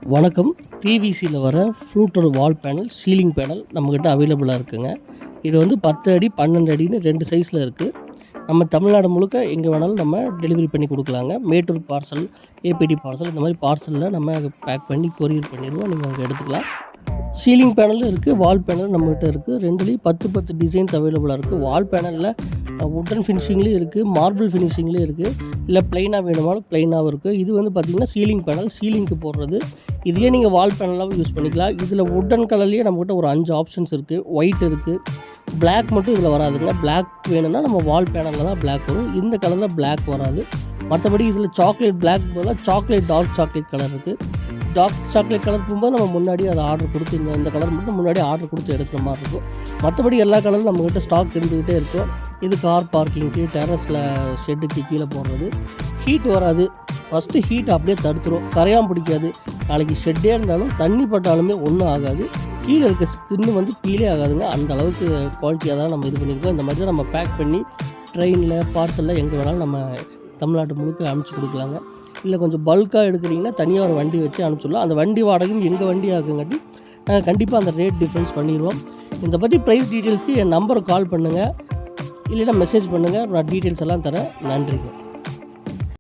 வணக்கம். பிவிசியில் வர ஃப்ளூட்டோட வால் panel, ceiling panel நம்மக்கிட்ட அவைலபிளாக இருக்குங்க. இது வந்து 10 அடி 12 அடின்னு 2 சைஸில் இருக்குது. நம்ம தமிழ்நாடு முழுக்க எங்கே வேணாலும் நம்ம டெலிவரி பண்ணி கொடுக்கலாங்க. மேட்டூர் பார்சல், ஏபிடி பார்சல் இந்த மாதிரி பார்சலில் நம்ம பேக் பண்ணி கொரியர் பண்ணிடுவோம். நீங்கள் அங்கே எடுத்துக்கலாம். சீலிங் பேனலும் இருக்குது, வால் பேனலும் நம்மகிட்ட இருக்குது. ரெண்டுலேயும் 10 டிசைன்ஸ் அவைலபிளாக இருக்குது. வால் பேனலில் வுட்டன் ஃபினிஷிங்லேயும் இருக்குது, மார்பிள் ஃபினிஷிங்லேயும் இருக்குது. இல்லை ப்ளைனாக வேணுமாலும் ப்ளைனாகவும் இருக்குது. இது வந்து பார்த்திங்கன்னா சீலிங் பேனல், சீலிங்க்கு போடுறது. இதையே நீங்கள் வால் பேனலாகவும் யூஸ் பண்ணிக்கலாம். இதில் வுட்டன் கலர்லேயே நம்மகிட்ட ஒரு 5 ஆப்ஷன்ஸ் இருக்குது. ஒயிட் இருக்குது, பிளாக் மட்டும் இதில் வராதுங்க. பிளாக் வேணும்னா நம்ம வால் பேனலில் தான் பிளாக் வரும். இந்த கலரில் பிளாக் வராது. மற்றபடி இதில் சாக்லேட் பிளாக் போல் சாக்லேட் டார்க் சாக்லேட் கலர் இருக்குது. டார்க் சாக்லேட் கலர் போகும்போது நம்ம முன்னாடி அதை ஆர்டர் கொடுத்து இந்த கலர் மட்டும் முன்னாடி ஆர்டர் கொடுத்து எடுக்கிற மாதிரி இருக்கும். மற்றபடி எல்லா கலரும் நம்மக்கிட்ட ஸ்டாக் இருந்துக்கிட்டே இருக்கும். இது கார் பார்க்கிங்க்கு, டெரஸில் ஷெட்டுக்கு கீழே போடுறது. ஹீட் வராது. ஃபஸ்ட்டு ஹீட் அப்படியே தடுத்துரும். கரையான் பிடிக்காது. நாளைக்கு ஷெட்டே இருந்தாலும் தண்ணி பட்டாலுமே ஒன்றும் ஆகாது. கீழே இருக்க ஸ்கின்னு வந்து கீழே ஆகாதுங்க. அந்த அளவுக்கு குவாலிட்டியாக தான் நம்ம இது பண்ணியிருக்கோம். இந்த மாதிரி தான் நம்ம பேக் பண்ணி ட்ரெயினில், பார்சலில் எங்கே வேணாலும் நம்ம தமிழ்நாட்டு முழுக்க அனுப்பிச்சி கொடுக்கலாங்க. இல்லை கொஞ்சம் பல்காக எடுக்கிறீங்கன்னா தனியாக ஒரு வண்டி வச்சு அனுப்பிச்சிடலாம். அந்த வண்டி வாடகையும் எங்கள் வண்டி ஆகுங்காட்டி நாங்கள் கண்டிப்பாக அந்த ரேட் டிஃப்ரென்ஸ் பண்ணிடுவோம். இந்த பற்றி ப்ரைஸ் டீட்டெயில்ஸ்க்கு என் நம்பரை கால் பண்ணுங்கள், இல்லைன்னா மெசேஜ் பண்ணுங்கள். நான் டீட்டெயில்ஸ் எல்லாம் தரேன். நன்றிங்க.